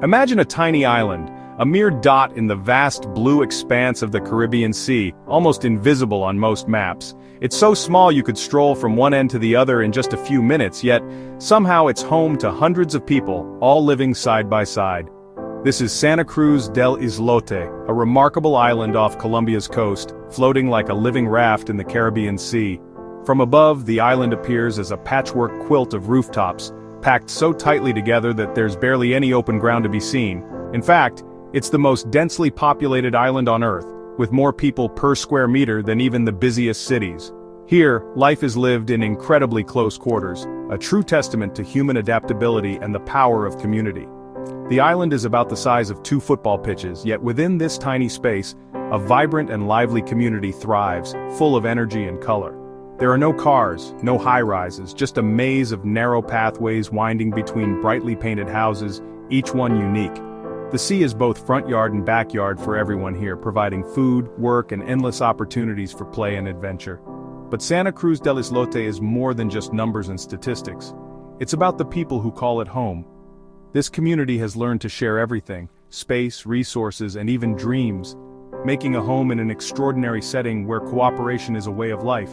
Imagine a tiny island, a mere dot in the vast blue expanse of the Caribbean Sea, almost invisible on most maps. It's so small you could stroll from one end to the other in just a few minutes, yet somehow it's home to hundreds of people, all living side by side. This is Santa Cruz del Islote, a remarkable island off Colombia's coast, floating like a living raft in the Caribbean Sea. From above, the island appears as a patchwork quilt of rooftops, packed so tightly together that there's barely any open ground to be seen. In fact, it's the most densely populated island on Earth, with more people per square meter than even the busiest cities. Here, life is lived in incredibly close quarters, a true testament to human adaptability and the power of community. The island is about the size of 2 football pitches, yet within this tiny space, a vibrant and lively community thrives, full of energy and color. There are no cars, no high-rises, just a maze of narrow pathways winding between brightly painted houses, each one unique. The sea is both front yard and backyard for everyone here, providing food, work, and endless opportunities for play and adventure. But Santa Cruz del Islote is more than just numbers and statistics. It's about the people who call it home. This community has learned to share everything: space, resources, and even dreams, making a home in an extraordinary setting where cooperation is a way of life.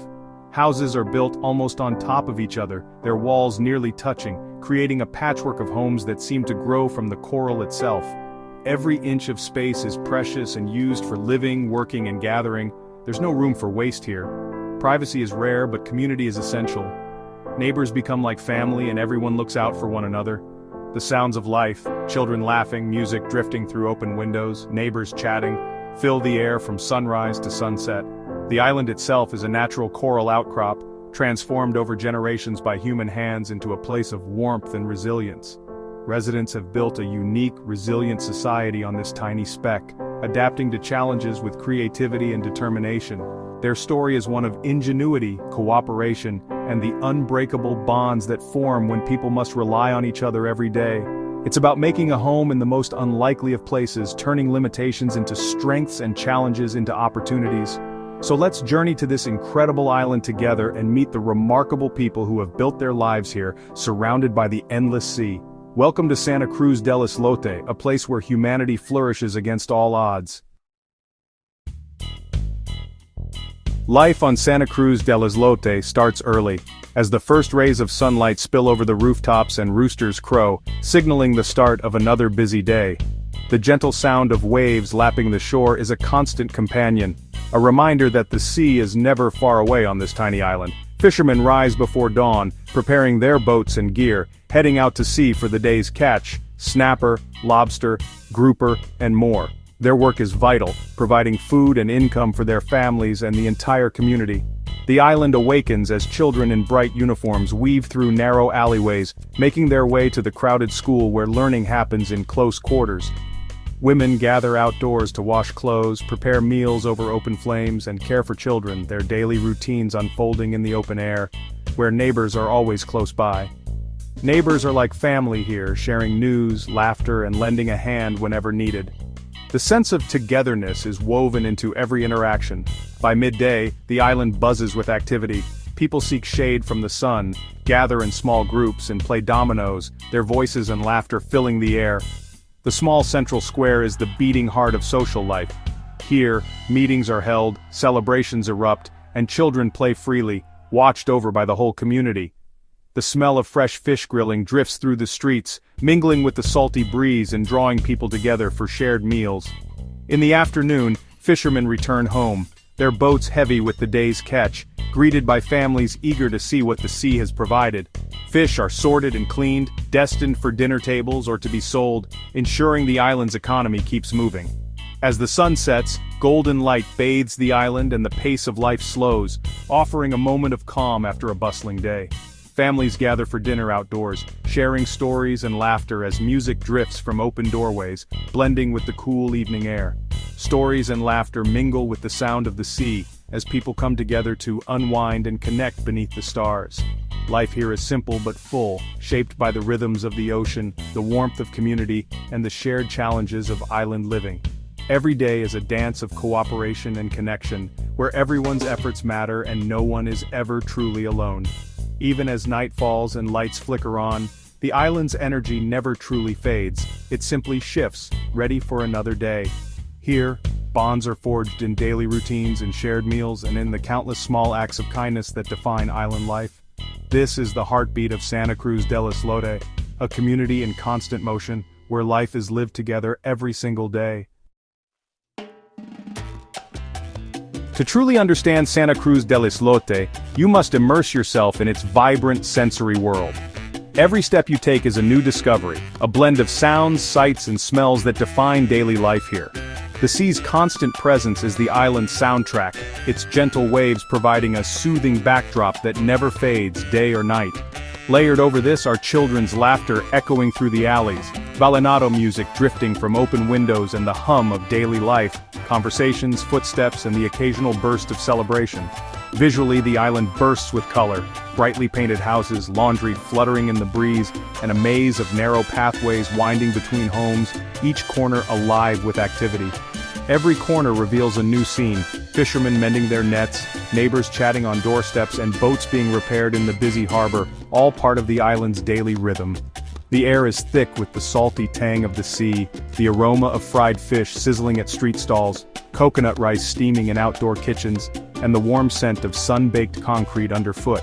Houses are built almost on top of each other, their walls nearly touching, creating a patchwork of homes that seem to grow from the coral itself. Every inch of space is precious and used for living, working, and gathering. There's no room for waste here. Privacy is rare, but community is essential. Neighbors become like family and everyone looks out for one another. The sounds of life, children laughing, music drifting through open windows, neighbors chatting, fill the air from sunrise to sunset. The island itself is a natural coral outcrop, transformed over generations by human hands into a place of warmth and resilience. Residents have built a unique, resilient society on this tiny speck, adapting to challenges with creativity and determination. Their story is one of ingenuity, cooperation, and the unbreakable bonds that form when people must rely on each other every day. It's about making a home in the most unlikely of places, turning limitations into strengths and challenges into opportunities. So let's journey to this incredible island together and meet the remarkable people who have built their lives here, surrounded by the endless sea. Welcome to Santa Cruz del Islote, a place where humanity flourishes against all odds. Life on Santa Cruz del Islote starts early, as the first rays of sunlight spill over the rooftops and roosters crow, signaling the start of another busy day. The gentle sound of waves lapping the shore is a constant companion, a reminder that the sea is never far away on this tiny island. Fishermen rise before dawn, preparing their boats and gear, heading out to sea for the day's catch: snapper, lobster, grouper, and more. Their work is vital, providing food and income for their families and the entire community. The island awakens as children in bright uniforms weave through narrow alleyways, making their way to the crowded school where learning happens in close quarters. Women gather outdoors to wash clothes, prepare meals over open flames, and care for children, their daily routines unfolding in the open air, where neighbors are always close by. Neighbors are like family here, sharing news, laughter, and lending a hand whenever needed. The sense of togetherness is woven into every interaction. By midday, the island buzzes with activity. People seek shade from the sun, gather in small groups, and play dominoes, their voices and laughter filling the air. The small central square is the beating heart of social life. Here, meetings are held, celebrations erupt, and children play freely, watched over by the whole community. The smell of fresh fish grilling drifts through the streets, mingling with the salty breeze and drawing people together for shared meals. In the afternoon, fishermen return home, their boats heavy with the day's catch, greeted by families eager to see what the sea has provided. Fish are sorted and cleaned, destined for dinner tables or to be sold, ensuring the island's economy keeps moving. As the sun sets, golden light bathes the island and the pace of life slows, offering a moment of calm after a bustling day. Families gather for dinner outdoors, sharing stories and laughter as music drifts from open doorways, blending with the cool evening air. Stories and laughter mingle with the sound of the sea, as people come together to unwind and connect beneath the stars. Life here is simple but full, shaped by the rhythms of the ocean, the warmth of community, and the shared challenges of island living. Every day is a dance of cooperation and connection, where everyone's efforts matter and no one is ever truly alone. Even as night falls and lights flicker on, The island's energy never truly fades, it simply shifts, ready for another day. Here, bonds are forged in daily routines and shared meals and in the countless small acts of kindness that define island life. This is the heartbeat of Santa Cruz del Islote, a community in constant motion, where life is lived together every single day. To truly understand Santa Cruz del Islote, you must immerse yourself in its vibrant sensory world. Every step you take is a new discovery, a blend of sounds, sights, and smells that define daily life here. The sea's constant presence is the island's soundtrack, its gentle waves providing a soothing backdrop that never fades day or night. Layered over this are children's laughter echoing through the alleys, vallenato music drifting from open windows and the hum of daily life, conversations, footsteps, and the occasional burst of celebration. Visually, the island bursts with color, brightly painted houses, laundry fluttering in the breeze, and a maze of narrow pathways winding between homes, each corner alive with activity. Every corner reveals a new scene, fishermen mending their nets, neighbors chatting on doorsteps, and boats being repaired in the busy harbor, all part of the island's daily rhythm. The air is thick with the salty tang of the sea, the aroma of fried fish sizzling at street stalls, coconut rice steaming in outdoor kitchens, and the warm scent of sun-baked concrete underfoot.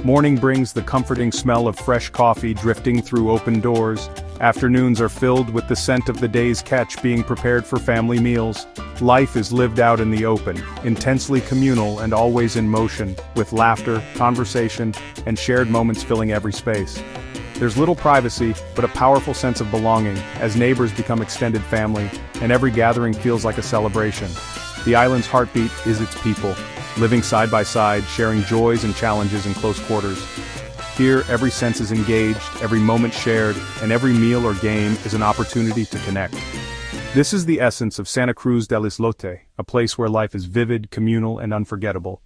Morning brings the comforting smell of fresh coffee drifting through open doors. Afternoons are filled with the scent of the day's catch being prepared for family meals. Life is lived out in the open, intensely communal and always in motion, with laughter, conversation, and shared moments filling every space. There's little privacy, but a powerful sense of belonging, as neighbors become extended family, and every gathering feels like a celebration. The island's heartbeat is its people, living side by side, sharing joys and challenges in close quarters. Here, every sense is engaged, every moment shared, and every meal or game is an opportunity to connect. This is the essence of Santa Cruz del Islote, a place where life is vivid, communal, and unforgettable.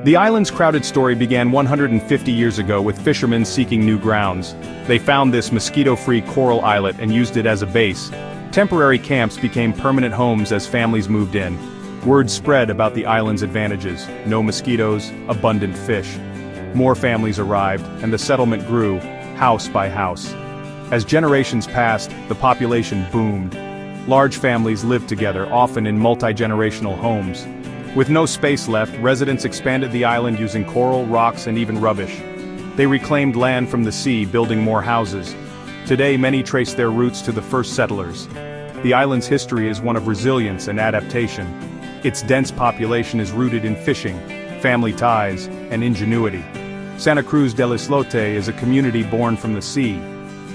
The island's crowded story began 150 years ago with fishermen seeking new grounds. They found this mosquito-free coral islet and used it as a base. Temporary camps became permanent homes as families moved in. Word spread about the island's advantages: no mosquitoes, abundant fish. More families arrived, and the settlement grew, house by house. As generations passed, the population boomed. Large families lived together, often in multi-generational homes. With no space left, residents expanded the island using coral, rocks, and even rubbish. They reclaimed land from the sea, building more houses. Today, many trace their roots to the first settlers. The island's history is one of resilience and adaptation. Its dense population is rooted in fishing, family ties, and ingenuity. Santa Cruz del Islote is a community born from the sea.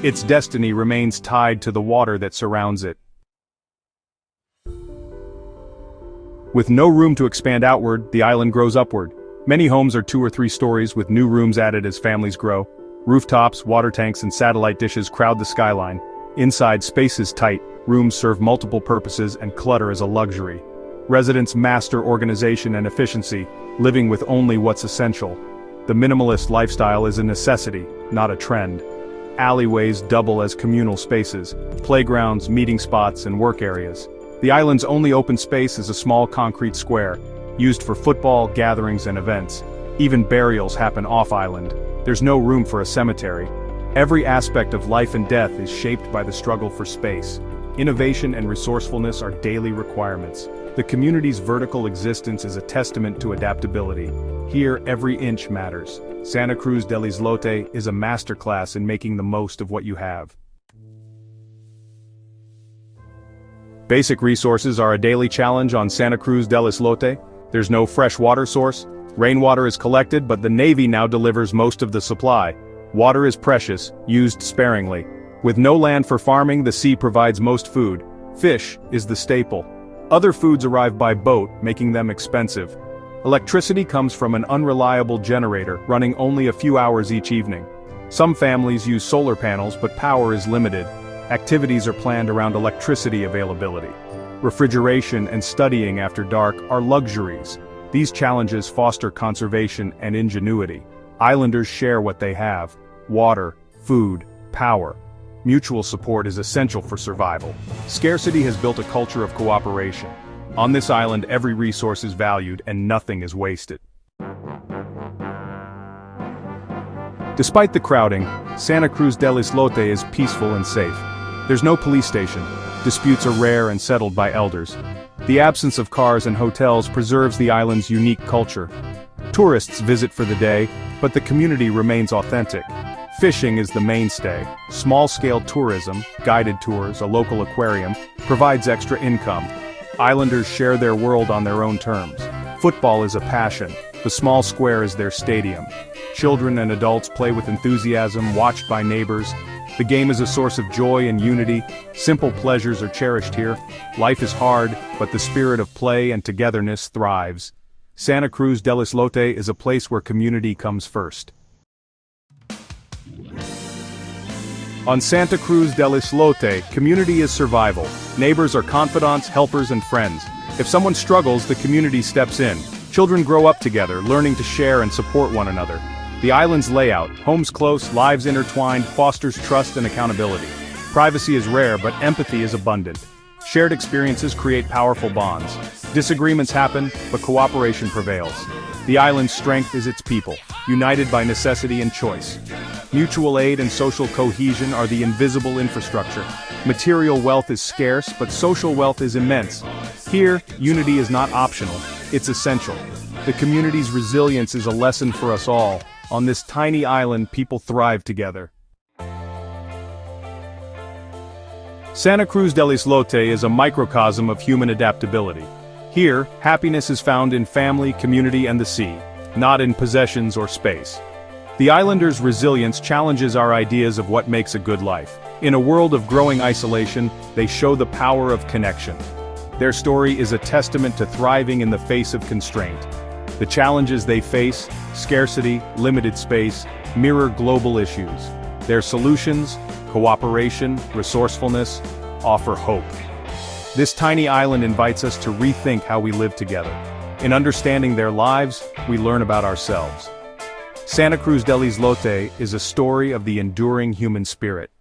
Its destiny remains tied to the water that surrounds it. With no room to expand outward, the island grows upward. Many homes are 2 or 3 stories, with new rooms added as families grow. Rooftops, water tanks, and satellite dishes crowd the skyline. Inside, space is tight, rooms serve multiple purposes, and clutter is a luxury. Residents master organization and efficiency, living with only what's essential. The minimalist lifestyle is a necessity, not a trend. Alleyways double as communal spaces, playgrounds, meeting spots, and work areas. The island's only open space is a small concrete square, used for football, gatherings, and events. Even burials happen off-island. There's no room for a cemetery. Every aspect of life and death is shaped by the struggle for space. Innovation and resourcefulness are daily requirements. The community's vertical existence is a testament to adaptability. Here, every inch matters. Santa Cruz del Islote is a masterclass in making the most of what you have. Basic resources are a daily challenge on Santa Cruz del Islote. There's no fresh water source. Rainwater is collected, but the Navy now delivers most of the supply. Water is precious, used sparingly. With no land for farming, the sea provides most food. Fish is the staple. Other foods arrive by boat, making them expensive. Electricity comes from an unreliable generator, running only a few hours each evening. Some families use solar panels, but power is limited. Activities are planned around electricity availability. Refrigeration and studying after dark are luxuries. These challenges foster conservation and ingenuity. Islanders share what they have: water, food, power. Mutual support is essential for survival. Scarcity has built a culture of cooperation. On this island, every resource is valued and nothing is wasted. Despite the crowding, Santa Cruz del Islote is peaceful and safe. There's no police station. Disputes are rare and settled by elders. The absence of cars and hotels preserves the island's unique culture. Tourists visit for the day, but the community remains authentic. Fishing is the mainstay. Small-scale tourism, guided tours, a local aquarium, provides extra income. Islanders share their world on their own terms. Football is a passion. The small square is their stadium. Children and adults play with enthusiasm, watched by neighbors. The game is a source of joy and unity. Simple pleasures are cherished here. Life is hard, but the spirit of play and togetherness thrives. Santa Cruz del Islote is a place where community comes first. On Santa Cruz del Islote, community is survival. Neighbors are confidants, helpers, and friends. If someone struggles, the community steps in. Children grow up together, learning to share and support one another. The island's layout, homes close, lives intertwined, fosters trust and accountability. Privacy is rare, but empathy is abundant. Shared experiences create powerful bonds. Disagreements happen, but cooperation prevails. The island's strength is its people, united by necessity and choice. Mutual aid and social cohesion are the invisible infrastructure. Material wealth is scarce, but social wealth is immense. Here, unity is not optional, it's essential. The community's resilience is a lesson for us all. On this tiny island, people thrive together. Santa Cruz del Islote is a microcosm of human adaptability. Here, happiness is found in family, community, and the sea, not in possessions or space. The islanders' resilience challenges our ideas of what makes a good life. In a world of growing isolation, they show the power of connection. Their story is a testament to thriving in the face of constraint. The challenges they face, scarcity, limited space, mirror global issues. Their solutions, cooperation, resourcefulness, offer hope. This tiny island invites us to rethink how we live together. In understanding their lives, we learn about ourselves. Santa Cruz del Islote is a story of the enduring human spirit.